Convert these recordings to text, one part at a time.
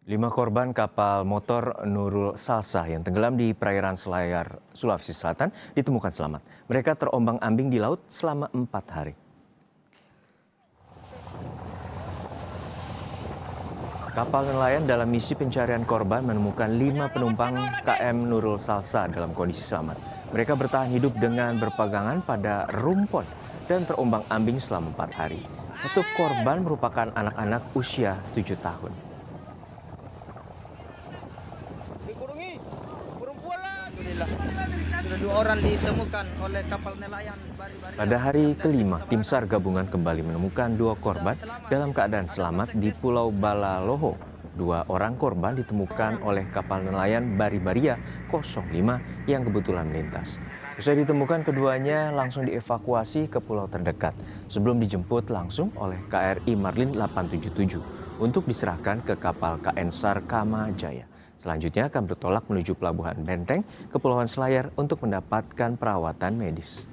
5 korban kapal motor Nurul Salsah yang tenggelam di perairan Selayar, Sulawesi Selatan ditemukan selamat. Mereka terombang-ambing di laut selama 4 hari. Kapal nelayan dalam misi pencarian korban menemukan 5 penumpang KM Nurul Salsah dalam kondisi selamat. Mereka bertahan hidup dengan berpegangan pada rumput dan terombang-ambing selama 4 hari. Satu korban merupakan anak-anak usia 7 tahun. Dikurungi, perempuan lah. Alhamdulillah. Sudah 2 orang ditemukan oleh kapal nelayan Bari-Bari. Pada hari kelima, tim SAR gabungan kembali menemukan 2 korban dalam keadaan selamat di Pulau Balaloho. 2 orang korban ditemukan oleh kapal nelayan Bari-Baria 05 yang kebetulan melintas. Usai ditemukan, keduanya langsung dievakuasi ke pulau terdekat sebelum dijemput langsung oleh KRI Marlin 877 untuk diserahkan ke kapal KN SAR Kamajaya. Selanjutnya akan bertolak menuju Pelabuhan Benteng, Kepulauan Selayar untuk mendapatkan perawatan medis.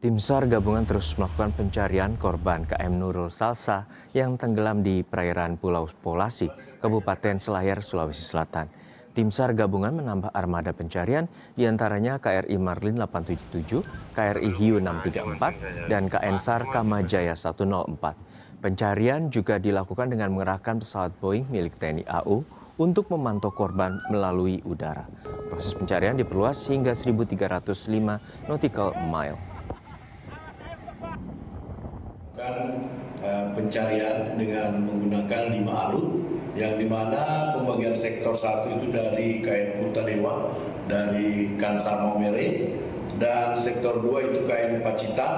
Tim SAR gabungan terus melakukan pencarian korban KM Nurul Salsah yang tenggelam di perairan Pulau Polasi, Kabupaten Selayar, Sulawesi Selatan. Tim SAR gabungan menambah armada pencarian, diantaranya KRI Marlin 877, KRI Hiu 634, dan KN SAR Kamajaya 104. Pencarian juga dilakukan dengan mengerahkan pesawat Boeing milik TNI AU untuk memantau korban melalui udara. Proses pencarian diperluas hingga 1.305 nautical mile. Pencarian dengan menggunakan 5 alut yang dimana pembagian sektor 1 itu dari KN Punta Dewa, dari Kansar Maumere, dan sektor 2 itu KN Pacitan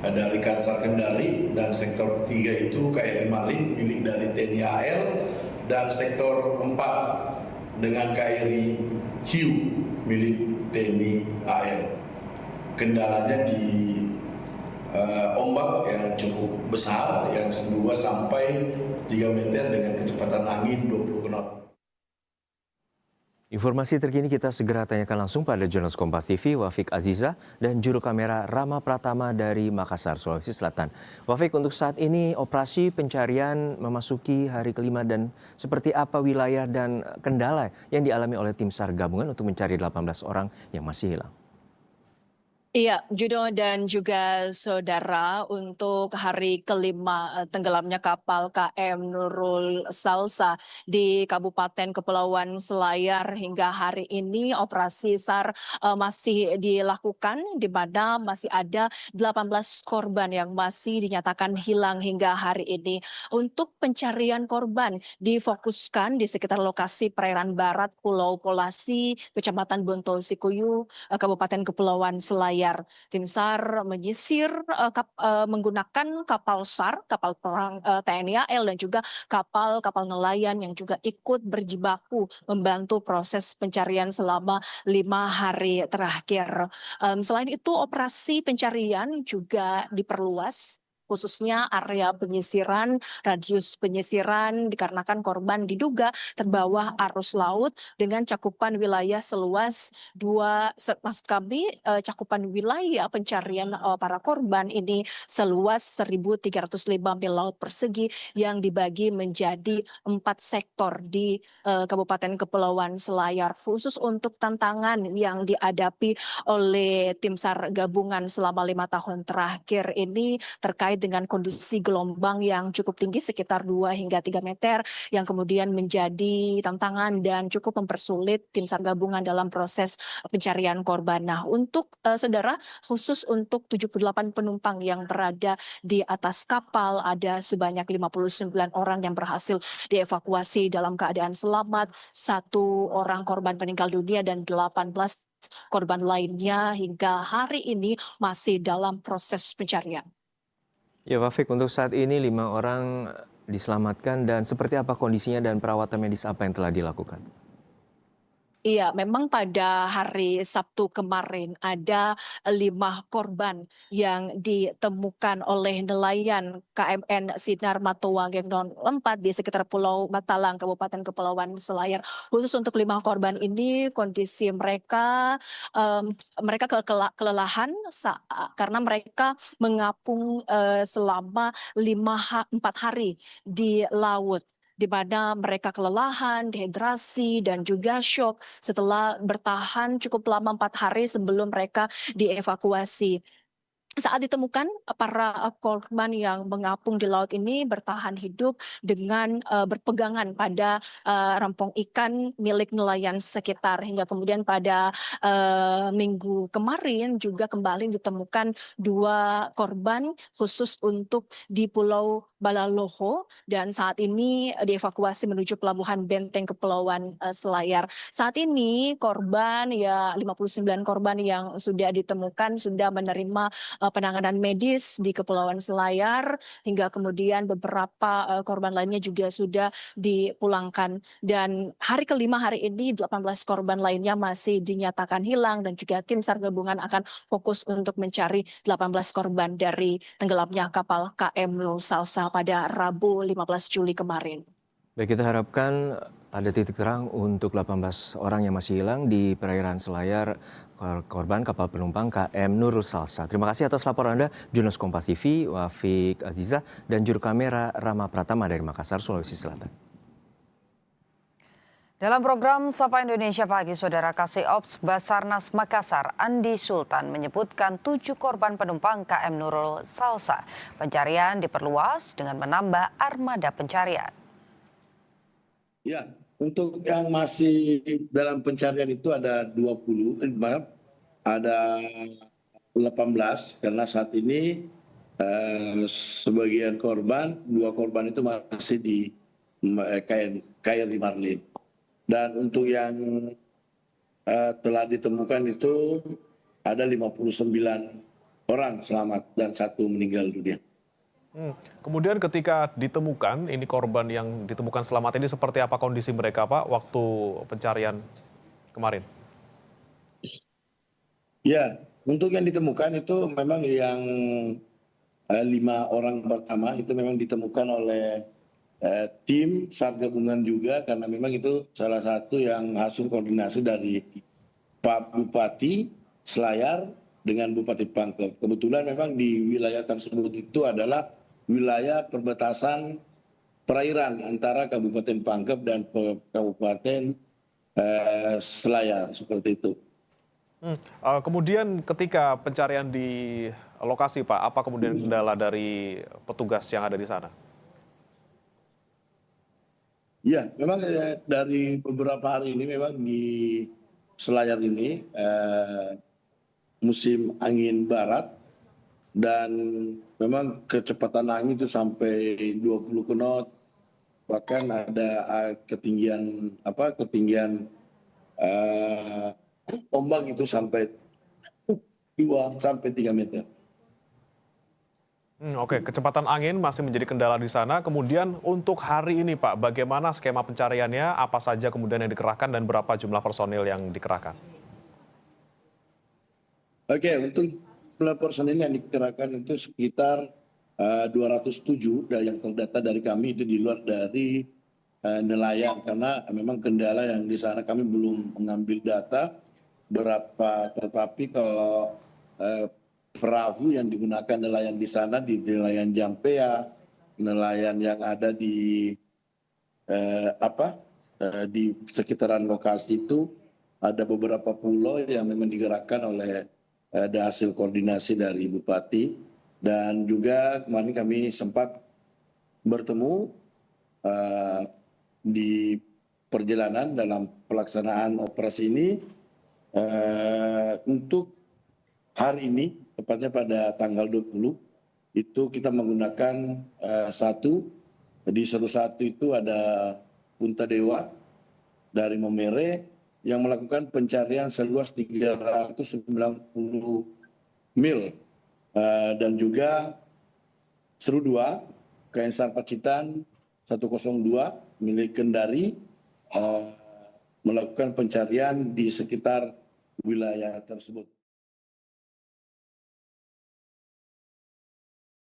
dari Kansar Kendari, dan sektor 3 itu KRI Marlin milik dari TNI AL, dan sektor 4 dengan KRI Hiu milik TNI AL. Kendalanya di ombak yang cukup besar, yang 2 sampai 3 meter dengan kecepatan angin 20 knot. Informasi terkini kita segera tanyakan langsung pada jurnalis Kompas TV Wafik Aziza dan juru kamera Rama Pratama dari Makassar, Sulawesi Selatan. Wafik, untuk saat ini operasi pencarian memasuki hari kelima dan seperti apa wilayah dan kendala yang dialami oleh tim SAR gabungan untuk mencari 18 orang yang masih hilang? Iya, Judo dan juga saudara, untuk hari kelima tenggelamnya kapal KM Nurul Salsah di Kabupaten Kepulauan Selayar hingga hari ini operasi SAR masih dilakukan, di mana masih ada 18 korban yang masih dinyatakan hilang hingga hari ini. Untuk pencarian korban difokuskan di sekitar lokasi perairan barat Pulau Polasi, Kecamatan Bonto Sikuyu, Kabupaten Kepulauan Selayar. Tim SAR menyisir menggunakan kapal SAR, kapal perang TNI AL, dan juga kapal-kapal nelayan yang juga ikut berjibaku membantu proses pencarian selama 5 hari terakhir. Selain itu, operasi pencarian juga diperluas, khususnya area penyisiran, radius penyisiran, dikarenakan korban diduga terbawa arus laut dengan cakupan wilayah seluas cakupan wilayah pencarian para korban ini seluas 1.305 mil laut persegi yang dibagi menjadi 4 sektor di Kabupaten Kepulauan Selayar. Khusus untuk tantangan yang dihadapi oleh tim SAR gabungan selama 5 tahun terakhir ini terkait dengan kondisi gelombang yang cukup tinggi sekitar 2 hingga 3 meter yang kemudian menjadi tantangan dan cukup mempersulit tim SAR gabungan dalam proses pencarian korban. Nah, untuk saudara, khusus untuk 78 penumpang yang berada di atas kapal, ada sebanyak 59 orang yang berhasil dievakuasi dalam keadaan selamat, 1 orang korban meninggal dunia dan 18 korban lainnya hingga hari ini masih dalam proses pencarian. Ya, Wafik, untuk saat ini 5 orang diselamatkan dan seperti apa kondisinya dan perawatan medis apa yang telah dilakukan? Iya, memang pada hari Sabtu kemarin ada 5 korban yang ditemukan oleh nelayan KMN Sinar Matuwangeng 04 di sekitar Pulau Matalang, Kabupaten Kepulauan Selayar. Khusus untuk 5 korban ini kondisi mereka mereka kelelahan karena mereka mengapung selama 4 hari di laut, di mana mereka kelelahan, dehidrasi, dan juga syok setelah bertahan cukup lama 4 hari sebelum mereka dievakuasi. Saat ditemukan, para korban yang mengapung di laut ini bertahan hidup dengan berpegangan pada rampung ikan milik nelayan sekitar. Hingga kemudian pada minggu kemarin juga kembali ditemukan 2 korban khusus untuk di Pulau Balaloho, dan saat ini dievakuasi menuju Pelabuhan Benteng Kepulauan Selayar. Saat ini korban, ya 59 korban yang sudah ditemukan sudah menerima penanganan medis di Kepulauan Selayar, hingga kemudian beberapa korban lainnya juga sudah dipulangkan. Dan hari kelima hari ini 18 korban lainnya masih dinyatakan hilang, dan juga tim SAR gabungan akan fokus untuk mencari 18 korban dari tenggelamnya kapal KM Nurul Salsa pada Rabu 15 Juli kemarin. Baik, kita harapkan ada titik terang untuk 18 orang yang masih hilang di perairan Selayar, korban kapal penumpang KM Nurul Salsa. Terima kasih atas laporan Anda, jurnalis Kompas TV, Wafik Aziza, dan juru kamera Rama Pratama dari Makassar, Sulawesi Selatan. Dalam program Sapa Indonesia Pagi, Saudara Kasih Ops Basarnas Makassar, Andi Sultan menyebutkan 7 korban penumpang KM Nurul Salsa. Pencarian diperluas dengan menambah armada pencarian. Ya, untuk yang masih dalam pencarian itu ada 18 karena saat ini sebagian korban, 2 korban itu masih di KRI Marlin. Dan untuk yang telah ditemukan itu ada 59 orang selamat dan 1 meninggal dunia. Kemudian ketika ditemukan, ini korban yang ditemukan selamat ini seperti apa kondisi mereka, Pak, waktu pencarian kemarin? Ya, untuk yang ditemukan itu memang yang 5 orang pertama itu memang ditemukan oleh tim SAR gabungan juga, karena memang itu salah satu yang hasil koordinasi dari Pak Bupati Selayar dengan Bupati Pangkep. Kebetulan memang di wilayah tersebut itu adalah wilayah perbatasan perairan antara Kabupaten Pangkep dan Kabupaten Selayar, seperti itu. Kemudian ketika pencarian di lokasi, Pak, apa kemudian kendala dari petugas yang ada di sana? Ya, memang dari beberapa hari ini memang di Selayar ini musim angin barat, dan memang kecepatan angin itu sampai 20 knot, bahkan ada ketinggian ombak itu sampai 2 sampai 3 meter. Oke, kecepatan angin masih menjadi kendala di sana. Kemudian untuk hari ini, Pak, bagaimana skema pencariannya? Apa saja kemudian yang dikerahkan dan berapa jumlah personil yang dikerahkan? Oke, untuk jumlah personil yang dikerahkan itu sekitar 207 dari yang terdata dari kami, itu di luar dari nelayan, karena memang kendala yang di sana kami belum mengambil data berapa, tetapi kalau perahu yang digunakan nelayan di sana, di nelayan Jampea, nelayan yang ada di di sekitaran lokasi itu, ada beberapa pulau yang memang digerakkan oleh ada hasil koordinasi dari Bupati. Dan juga kemarin kami sempat bertemu di perjalanan dalam pelaksanaan operasi ini. Untuk hari ini, tepatnya pada tanggal 20, itu kita menggunakan di Seru 1 itu ada Punta Dewa dari Momere yang melakukan pencarian seluas 390 mil. Dan juga Seru 2, KN SAR Pacitan 102 milik Kendari, melakukan pencarian di sekitar wilayah tersebut.